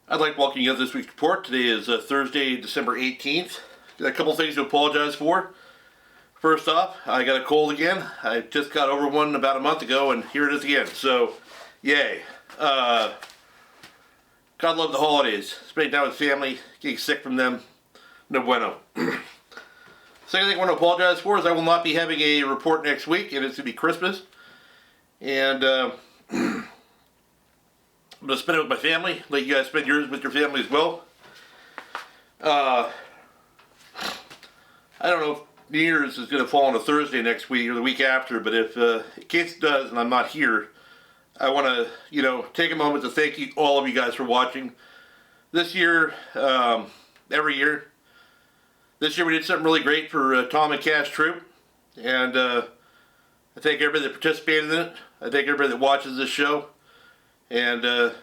I'd like to welcome you to this week's report. Today is Thursday, December 18th. Got a couple things to apologize for. First off, I got a cold again. I just got over one about a month ago, and here it is again. So, yay. God love the holidays. Spending time with family, getting sick from them, no bueno. Second thing I want to apologize for is I will not be having a report next week, and it's going to be Christmas. And I'm going to spend it with my family, let you guys spend yours with your family as well. I don't know if New Year's is going to fall on a Thursday next week or the week after, but if in case it does and I'm not here, I want to, take a moment to thank you, all of you guys for watching. This year, every year, this year we did something really great for Tom and Cash Troop, and I thank everybody that participated in it. I thank everybody that watches this show, and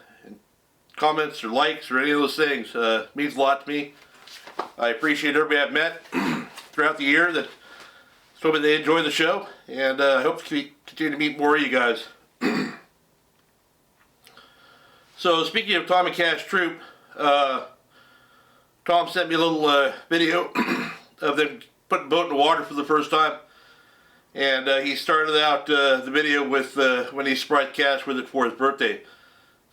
comments or likes or any of those things means a lot to me. I appreciate everybody I've met throughout the year that told me they enjoy the show, and I hope to continue to meet more of you guys. So speaking of Tom and Cash Troop, Tom sent me a little video of them putting a boat in the water for the first time, and he started out the video with when he surprised Cash with it for his birthday.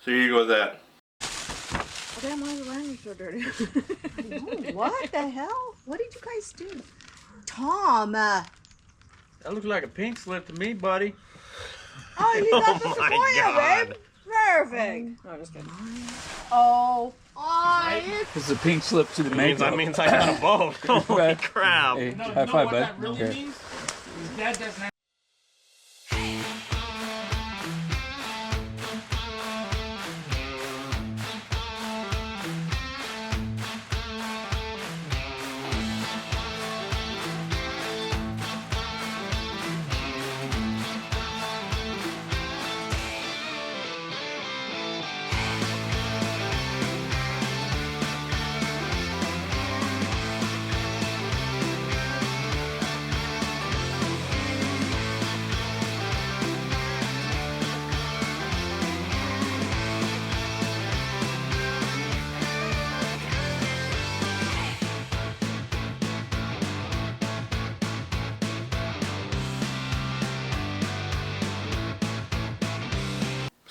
So here you go with that. Oh, damn, why is the lanyard so dirty? Oh, what the hell? What did you guys do? Tom! That looks like a pink slip to me, buddy. Oh, you got this for you, babe. Perfect. No, just kidding. Oh, This is a pink slip to the That means I got a boat. Holy crap. Hey, No, high you know five, what bud. that really Here. means? His dad doesn't have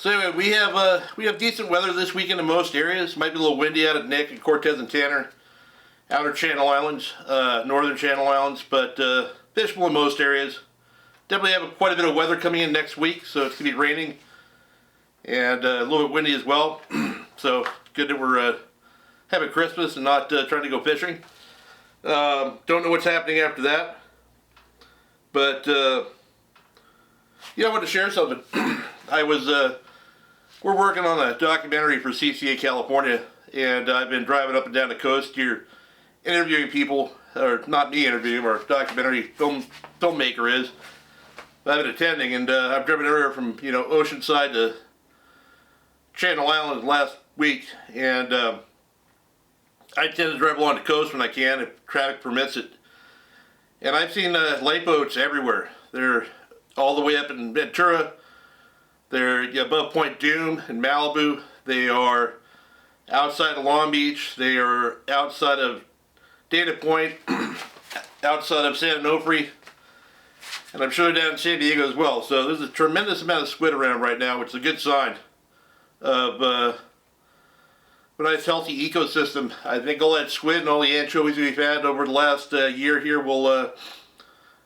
So anyway, we have decent weather this weekend in most areas. Might be a little windy out at Nick and Cortez and Tanner, outer Channel Islands, northern Channel Islands, but fishable in most areas. Definitely have quite a bit of weather coming in next week, so it's gonna be raining and a little bit windy as well. So good that we're having Christmas and not trying to go fishing. Don't know what's happening after that, but I wanted to share something. We're working on a documentary for CCA California, and I've been driving up and down the coast here, interviewing people, or not me interviewing, our documentary filmmaker is. I've been attending, and I've driven everywhere from Oceanside to Channel Islands last week, and I tend to drive along the coast when I can, if traffic permits it. And I've seen light boats everywhere. They're all the way up in Ventura. They're above Point Doom in Malibu. They are outside of Long Beach. They are outside of Dana Point, outside of San Onofre, and I'm sure down in San Diego as well. So there's a tremendous amount of squid around right now, which is a good sign of a nice healthy ecosystem. I think all that squid and all the anchovies we've had over the last year here will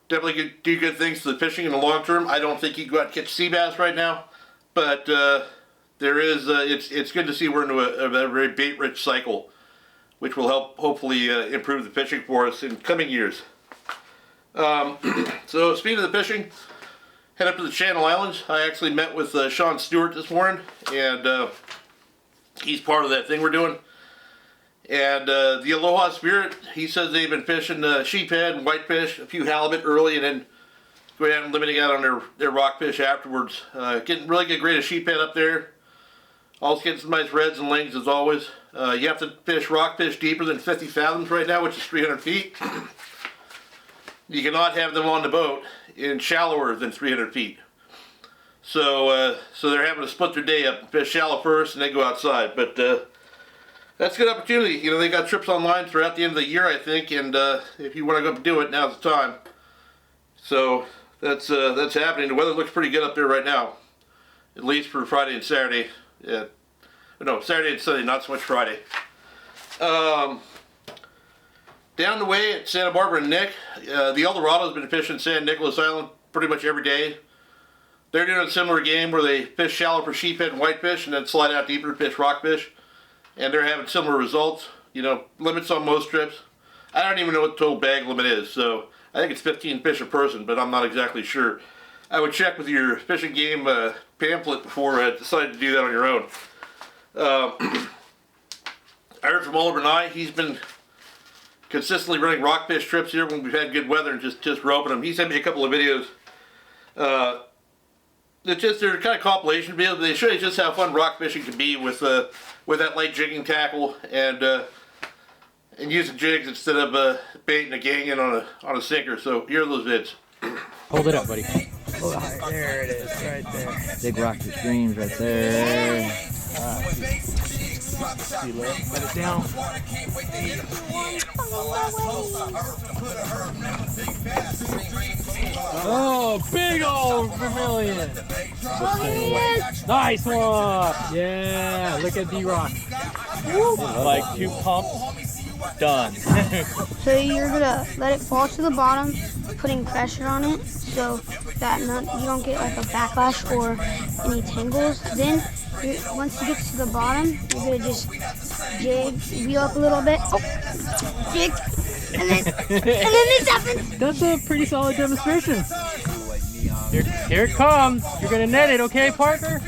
definitely do good things to the fishing in the long term. I don't think you can go out and catch sea bass right now, but there is. It's good to see we're into a very bait-rich cycle, which will help hopefully improve the fishing for us in coming years. So speaking of the fishing, head up to the Channel Islands. I actually met with Sean Stewart this morning, and he's part of that thing we're doing. And the Aloha Spirit, he says they've been fishing sheephead and whitefish, a few halibut early, and then going out and limiting out on their rockfish afterwards. Getting really good grade of sheephead up there. Also getting some nice reds and lings as always. You have to fish rockfish deeper than 50 fathoms right now, which is 300 feet. You cannot have them on the boat in shallower than 300 feet. So they're having to split their day up, fish shallow first, and then go outside. But that's a good opportunity. You know, they got trips online throughout the end of the year, I think, and if you want to go up and do it, now's the time. So that's happening. The weather looks pretty good up there right now, at least for Friday and Saturday. Yeah. No, Saturday and Sunday, not so much Friday. Down the way at Santa Barbara and Nick, the Eldorado's been fishing San Nicolas Island pretty much every day. They're doing a similar game where they fish shallow for sheephead and whitefish and then slide out deeper to fish rockfish. And they're having similar results. You know, limits on most trips. I don't even know what the total bag limit is, so I think it's 15 fish a person, but I'm not exactly sure. I would check with your fishing game pamphlet before deciding to do that on your own. I heard from Oliver Nye. He's been consistently running rockfish trips here when we've had good weather and just roping them. He sent me a couple of videos. They're kind of compilation videos. They show you just how fun rock fishing can be with that light jigging tackle and using jigs instead of baiting a gang in on a sinker. So here are those vids. Hold it up, buddy. Oh, there it is, right there. Big rockfish dreams right there. Let it down. Oh, big old vermilion. Nice one. Yeah, look at D-Rock. Like 2 pumps, done. So you're gonna let it fall to the bottom, putting pressure on it so that you don't get like a backlash or any tangles. Then once you get to the bottom, you're gonna just jig, wheel up a little bit, jig, and then this happens. That's a pretty solid demonstration. Here it comes. You're gonna net it, okay, Parker?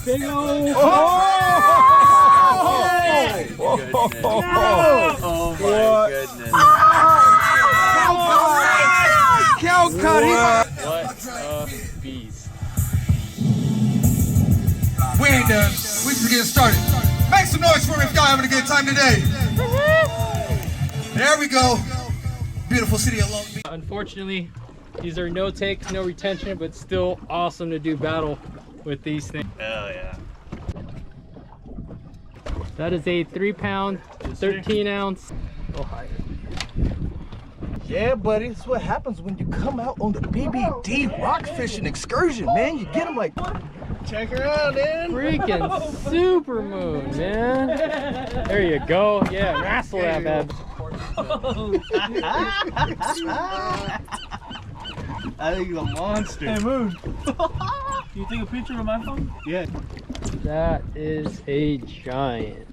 Big old. Oh my goodness. Cow cut him. What a beast. We ain't done. We just getting started. Make some noise for me if y'all having a good time today. There we go. Beautiful city of Long Beach. Unfortunately, these are no take, no retention, but still awesome to do battle with these things. Hell yeah. That is a 3-pound, 13-ounce. Oh, hi. Yeah, buddy, that's what happens when you come out on the BBD rock fishing excursion, man. You get them like, check her out, man. Freaking super moon, man. There you go. Yeah, wrestle that bad. I think he's a monster. Hey, Moon. You take a picture of my phone? Yeah. That is a giant.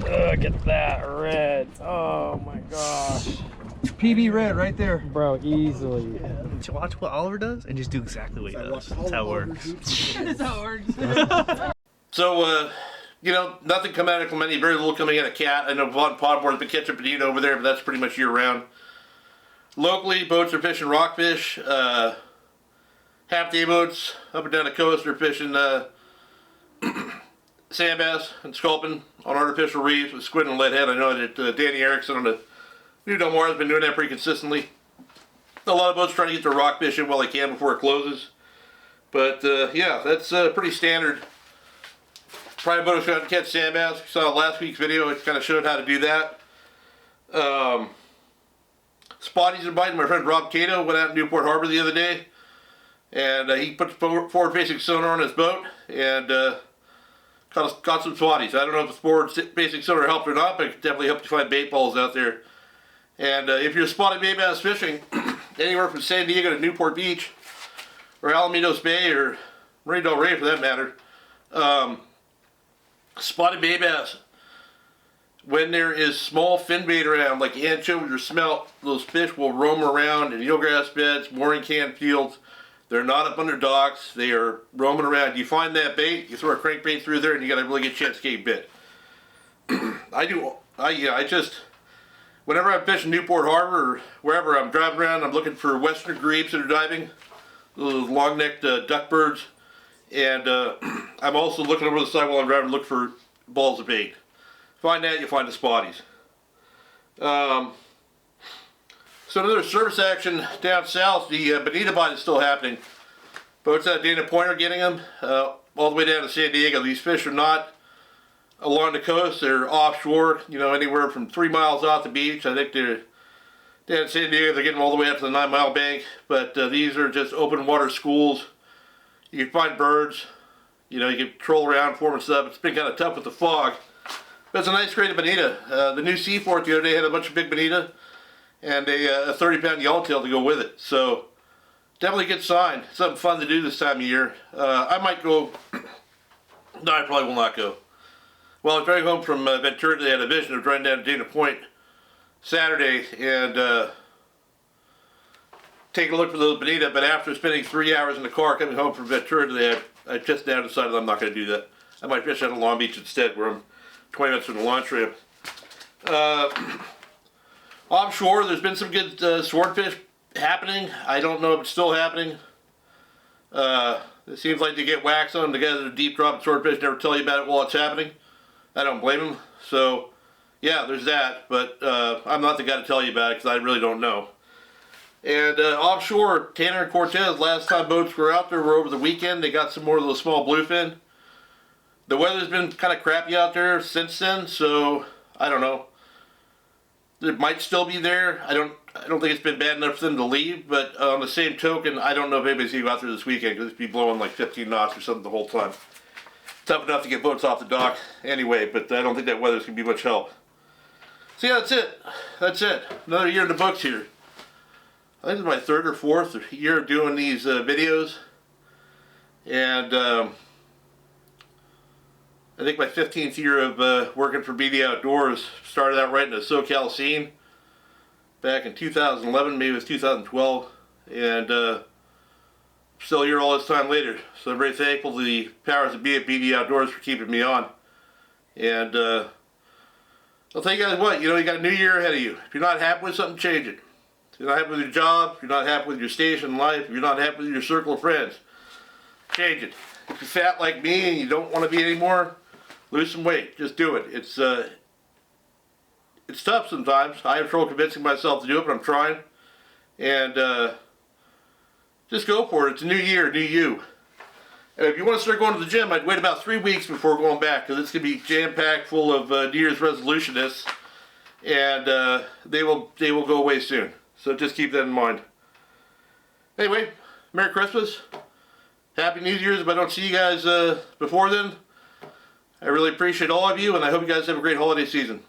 Look at that red. Oh my gosh. PB red right there. Bro, easily. Watch what Oliver does and just do exactly what he does. That's how it works. That's how it works. So, you know, nothing coming out of Clemente, very little coming out of Cat. I know Vaughn Podmore's been catching bonito over there, but that's pretty much year round. Locally, boats are fishing rockfish. Half-day boats up and down the coast are fishing sand bass and sculpin on artificial reefs with squid and leadhead. I know that Danny Erickson on the New Del Mar has been doing that pretty consistently. A lot of boats trying to get their rockfish in while they can before it closes. But yeah, that's pretty standard. Private boat is trying to catch sand bass. You saw last week's video, it kind of showed how to do that. Spotties and biting. My friend Rob Cato went out in Newport Harbor the other day, and he put forward-facing sonar on his boat and caught some spotties. I don't know if the forward-facing sonar helped or not, but it definitely helped you find bait balls out there. And if you're spotted bait bass fishing anywhere from San Diego to Newport Beach, or Alamitos Bay, or Marina Del Rey for that matter, spotted bait bass, when there is small fin bait around, like anchovies or smelt, those fish will roam around in eelgrass beds, mooring can fields. They're not up under docks. They are roaming around. You find that bait, you throw a crankbait through there, and you got a really good chance to get bit. Whenever I'm fishing Newport Harbor or wherever I'm driving around, I'm looking for western grebes that are diving, those long-necked duckbirds, and I'm also looking over the side while I'm driving to look for balls of bait. Find that, you'll find the spotties. So another service action down south, the bonito bite is still happening. Boats out Dana Point are getting them all the way down to San Diego. These fish are not along the coast. They're offshore, you know, anywhere from 3 miles off the beach. I think they're down in San Diego. They're getting all the way up to the 9 Mile bank. But these are just open water schools. You can find birds. You know, you can troll around for them and stuff. It's been kind of tough with the fog. But it's a nice grade of bonita. The new Seafort the other day had a bunch of big bonita and a 30-pound yellowtail to go with it. So definitely a good sign. Something fun to do this time of year. I might go. No, I probably will not go. Well, I was driving home from Ventura. They had a vision of driving down to Dana Point Saturday and taking a look for those bonita. But after spending 3 hours in the car coming home from Ventura today, I just now decided I'm not going to do that. I might fish out of Long Beach instead, where I'm 20 minutes from the launch ramp. Offshore, there's been some good swordfish happening. I don't know if it's still happening. It seems like they get wax on them. The guys that are deep dropping swordfish never tell you about it while it's happening. I don't blame them. So, yeah, there's that. But I'm not the guy to tell you about it because I really don't know. And offshore, Tanner and Cortez, last time boats were out there were over the weekend. They got some more of those small bluefin. The weather's been kind of crappy out there since then, so I don't know. It might still be there. I don't think it's been bad enough for them to leave, but on the same token, I don't know if anybody's going to go out there this weekend because it's be blowing like 15 knots or something the whole time. Tough enough to get boats off the dock anyway, but I don't think that weather's going to be much help. So yeah, that's it. That's it. Another year in the books here. I think it's my 3rd or 4th year of doing these videos. And I think my 15th year of working for BD Outdoors. Started out right in the SoCal scene back in 2011, maybe it was 2012, and still here all this time later. So I'm very thankful to the powers that be at BD Outdoors for keeping me on. And I'll tell you guys what, you know, you got a new year ahead of you. If you're not happy with something, change it. If you're not happy with your job, if you're not happy with your station in life, if you're not happy with your circle of friends, change it. If you're fat like me and you don't want to be anymore, lose some weight. Just do it. It's tough sometimes. I have trouble convincing myself to do it, but I'm trying. And just go for it. It's a new year, new you. And if you want to start going to the gym, I'd wait about 3 weeks before going back, because it's going to be jam-packed full of New Year's resolutionists, and they will go away soon. So just keep that in mind. Anyway, Merry Christmas. Happy New Year's if I don't see you guys before then. I really appreciate all of you, and I hope you guys have a great holiday season.